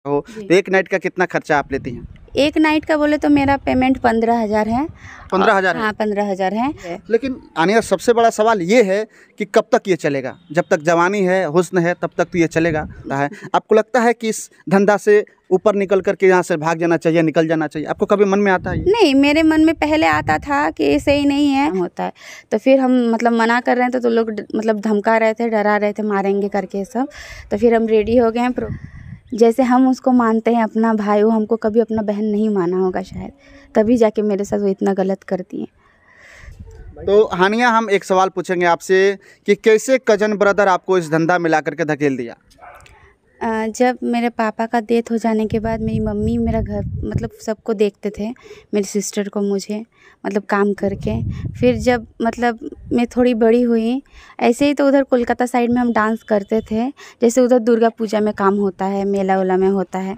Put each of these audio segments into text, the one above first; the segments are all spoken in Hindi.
हो तो एक नाइट का कितना खर्चा आप लेती हैं? एक नाइट का बोले तो मेरा पेमेंट 15,000 है। 15,000 है? हाँ 15,000 है। लेकिन आनिया, सबसे बड़ा सवाल ये है कि कब तक ये चलेगा? जब तक जवानी है, हुस्न है, तब तक तो ये चलेगा है। आपको लगता है कि इस धंधा से ऊपर निकल करके यहाँ से भाग जाना चाहिए, निकल जाना चाहिए? आपको कभी मन में आता है ये? नहीं, मेरे मन में पहले आता था कि सही नहीं है होता है, तो फिर हम मतलब मना कर रहे थे तो लोग मतलब धमका रहे थे, डरा रहे थे, मारेंगे करके सब। तो फिर हम रेडी हो गए हैं। जैसे हम उसको मानते हैं अपना भाई, वो हमको कभी अपना बहन नहीं माना होगा शायद, तभी जाके मेरे साथ वो इतना गलत करती है। तो हानिया, हम एक सवाल पूछेंगे आपसे कि कैसे कजन ब्रदर आपको इस धंधा में ला करके धकेल दिया? जब मेरे पापा का डेथ हो जाने के बाद मेरी मम्मी मेरा घर मतलब सबको देखते थे, मेरी सिस्टर को, मुझे मतलब काम करके। फिर जब मतलब मैं थोड़ी बड़ी हुई, ऐसे ही तो उधर कोलकाता साइड में हम डांस करते थे, जैसे उधर दुर्गा पूजा में काम होता है, मेला वेला में होता है,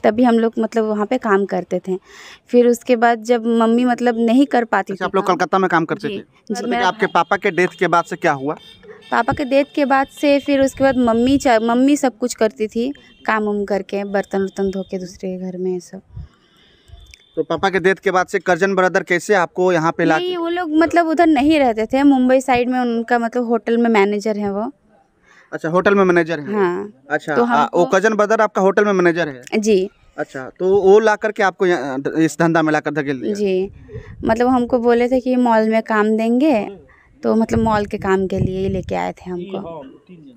तभी हम लोग मतलब वहाँ पे काम करते थे। फिर उसके बाद जब मम्मी मतलब नहीं कर पाती थी। आप लोग कलकत्ता में काम करते थे? जी। आपके पापा के डेथ के बाद से क्या हुआ? पापा के डेथ के बाद से फिर उसके बाद मम्मी सब कुछ करती थी, काम उम करके, बर्तन वर्तन धो के दूसरे के घर में, ये सब। तो पापा के डेथ के बाद से कजन ब्रदर कैसे आपको यहाँ पे ला? नहीं, वो लोग मतलब उधर नहीं रहते थे, मुंबई साइड में उनका मतलब होटल में मैनेजर है वो। अच्छा, होटल में मैनेजर है? हाँ। अच्छा, तो वो कजन ब्रदर आपका होटल में मैनेजर है? जी। अच्छा, तो वो ला करके आपको इस धंधा में ला कर धकेल दिया? जी, मतलब हमको बोले थे कि मॉल में काम देंगे, तो मतलब मॉल के काम के लिए ही लेके आए थे हमको।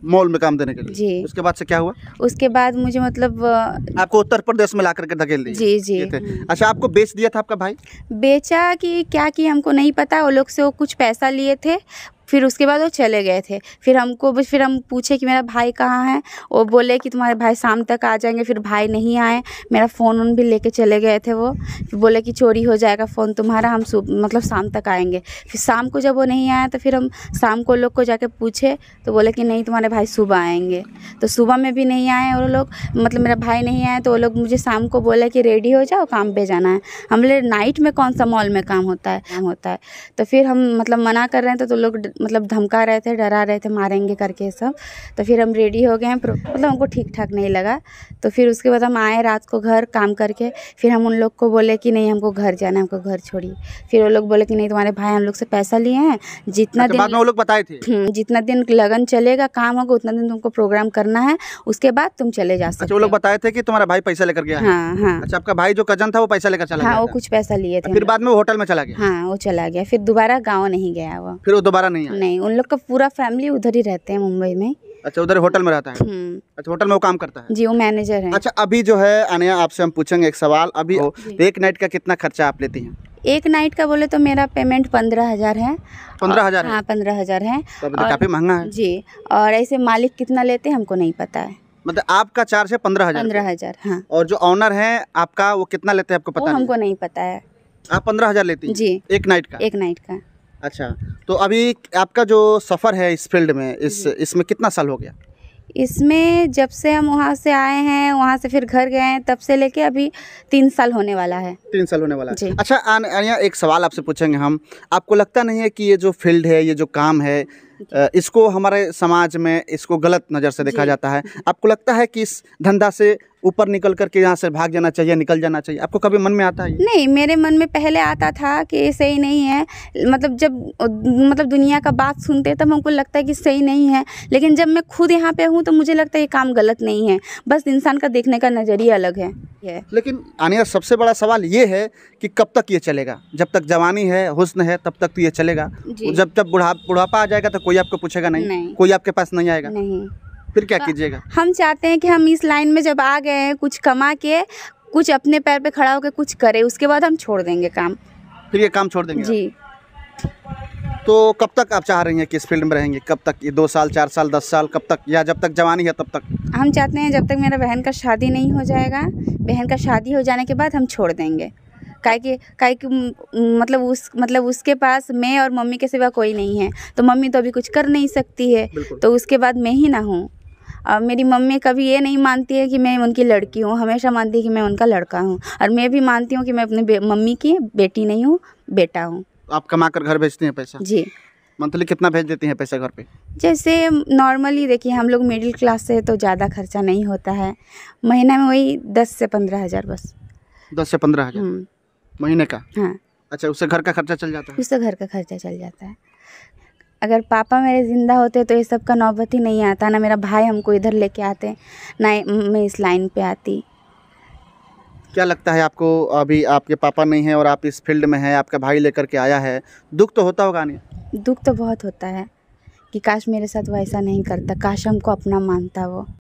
मॉल में काम देने के लिए? जी। उसके बाद से क्या हुआ? उसके बाद मुझे मतलब आपको उत्तर प्रदेश में ला करके धकेल दिया? जी जी। अच्छा, आपको बेच दिया था आपका भाई? बेचा कि क्या किया हमको नहीं पता। वो लोग से वो कुछ पैसा लिए थे, फिर उसके बाद वो चले गए थे। फिर हम पूछे कि मेरा भाई कहाँ है, वो बोले कि तुम्हारे भाई शाम तक आ जाएंगे। फिर भाई नहीं आए, मेरा फ़ोन उन भी लेके चले गए थे वो। फिर बोले कि चोरी हो जाएगा फ़ोन तुम्हारा, हम मतलब शाम तक आएंगे। फिर शाम को जब वो नहीं आया तो फिर हम शाम को लोग को जाके पूछे तो बोले कि नहीं तुम्हारे भाई सुबह आएंगे। तो सुबह में भी नहीं आए वो लोग, मतलब मेरा भाई नहीं आया। तो वो लोग मुझे शाम को बोले कि रेडी हो जाओ, काम पे जाना है। हम लोग नाइट में कौन सा मॉल में काम होता है। तो फिर हम मतलब मना कर रहे थे तो लोग मतलब धमका रहे थे, डरा रहे थे, मारेंगे करके सब। तो फिर हम रेडी हो गए हैं, मतलब हमको ठीक ठाक नहीं लगा। तो फिर उसके बाद हम आए रात को घर काम करके। फिर हम उन लोग को बोले कि नहीं हमको घर जाना है, हमको घर छोड़िए। फिर वो लोग बोले कि नहीं तुम्हारे भाई हम लोग से पैसा लिए हैं, जितना दिन बाद में वो लोग बताए थे जितना दिन लगन चलेगा, काम होगा, उतना दिन तुमको प्रोग्राम करना है, उसके बाद तुम चले जा सकते। अच्छा, वो लोग बताए थे कि तुम्हारा भाई पैसा लेकर गया? हाँ हाँ। अच्छा, आपका भाई जो कजन था वो पैसा लेकर चला गया? हाँ, वो कुछ पैसा लिए थे। फिर बाद में वो होटल में चला गया? हाँ, वो चला गया, फिर दोबारा गाँव नहीं गया वो। फिर वो दोबारा नहीं आया? नहीं, उन लोग का पूरा फैमिली उधर ही रहते हैं, मुंबई में। अच्छा, उधर होटल में रहता है? अच्छा, होटल में वो काम करता है? जी, वो मैनेजर है। अच्छा, अभी जो है आनिया, आपसे हम पूछेंगे एक सवाल। अभी एक नाइट का कितना खर्चा आप लेती हैं? एक नाइट का बोले तो मेरा पेमेंट 15,000 है। 15,000? हाँ 15,000 है। तो काफी महंगा है जी। और ऐसे मालिक कितना लेते हैं हमको नहीं पता है। मतलब आपका चार्ज है 15,000? 15,000, हाँ। और जो ऑनर है आपका, वो कितना लेते हैं आपको पता? वो हमको नहीं पता है। आप 15,000 लेती हैं? जी। एक नाइट का? एक नाइट का। अच्छा, तो अभी आपका जो सफ़र है इस फील्ड में, इसमें कितना साल हो गया? इसमें जब से हम वहाँ से आए हैं, वहाँ से फिर घर गए हैं, तब से लेके अभी 3 साल होने वाला है। 3 साल होने वाला है। अच्छा आनिया, एक सवाल आपसे पूछेंगे हम। आपको लगता नहीं है कि ये जो फील्ड है, ये जो काम है, इसको हमारे समाज में इसको गलत नज़र से देखा जाता है? आपको लगता है कि इस धंधा से ऊपर निकल करके यहाँ से भाग जाना चाहिए, निकल जाना चाहिए? आपको कभी मन में आता है? नहीं, मेरे मन में पहले आता था कि सही नहीं है। मतलब जब मतलब दुनिया का बात सुनते तब हमको लगता है कि सही नहीं है, लेकिन जब मैं खुद यहाँ पे हूँ तो मुझे लगता है ये काम गलत नहीं है, बस इंसान का देखने का नज़रिया अलग है। लेकिन आनिया, सबसे बड़ा सवाल ये है कि कब तक ये चलेगा? जब तक जवानी है, हुस्न है, तब तक तो ये चलेगा। जब बुढ़ापा आ जाएगा तो कोई आपको पूछेगा नहीं, कोई आपके पास नहीं आएगा। नहीं, फिर क्या कीजिएगा? हम चाहते हैं कि हम इस लाइन में जब आ गए हैं, कुछ कमा के, कुछ अपने पैर पे खड़ा होकर कुछ करें, उसके बाद हम छोड़ देंगे काम। फिर ये काम छोड़ देंगे? जी। तो कब तक आप चाह रही हैं कि इस फील्ड में रहेंगे? कब तक? ये 2 साल, 4 साल, 10 साल, कब तक? या जब तक जवानी है तब तक? हम चाहते हैं जब तक मेरा बहन का शादी नहीं हो जाएगा, बहन का शादी हो जाने के बाद हम छोड़ देंगे। काहे कि मतलब उसके पास मैं और मम्मी के सिवा कोई नहीं है, तो मम्मी तो अभी कुछ कर नहीं सकती है, तो उसके बाद मैं ही ना हूँ। और मेरी मम्मी कभी ये नहीं मानती है कि मैं उनकी लड़की हूँ, हमेशा मानती है कि मैं उनका लड़का हूँ। और मैं भी मानती हूँ कि मैं अपने मम्मी की बेटी नहीं हूँ, बेटा हूँ। आप कमा कर घर भेजते हैं पैसा? जी। मंथली कितना भेज देती हैं पैसा घर पे? जैसे नॉर्मली देखिए हम लोग मिडिल क्लास से तो ज़्यादा खर्चा नहीं होता है, महीना में वही 10 से 15 हज़ार बस। 10 से 15 हज़ार महीने का? हाँ। अच्छा, उससे घर का खर्चा चल जाता है? उससे घर का खर्चा चल जाता है। अगर पापा मेरे ज़िंदा होते तो ये सब का नौबत ही नहीं आता, ना मेरा भाई हमको इधर लेके आते, ना मैं इस लाइन पे आती। क्या लगता है आपको, अभी आपके पापा नहीं हैं और आप इस फील्ड में हैं, आपका भाई लेकर के आया है, दुख तो होता होगा नहीं? दुख तो बहुत होता है कि काश मेरे साथ वैसा नहीं करता, काश हमको अपना मानता वो।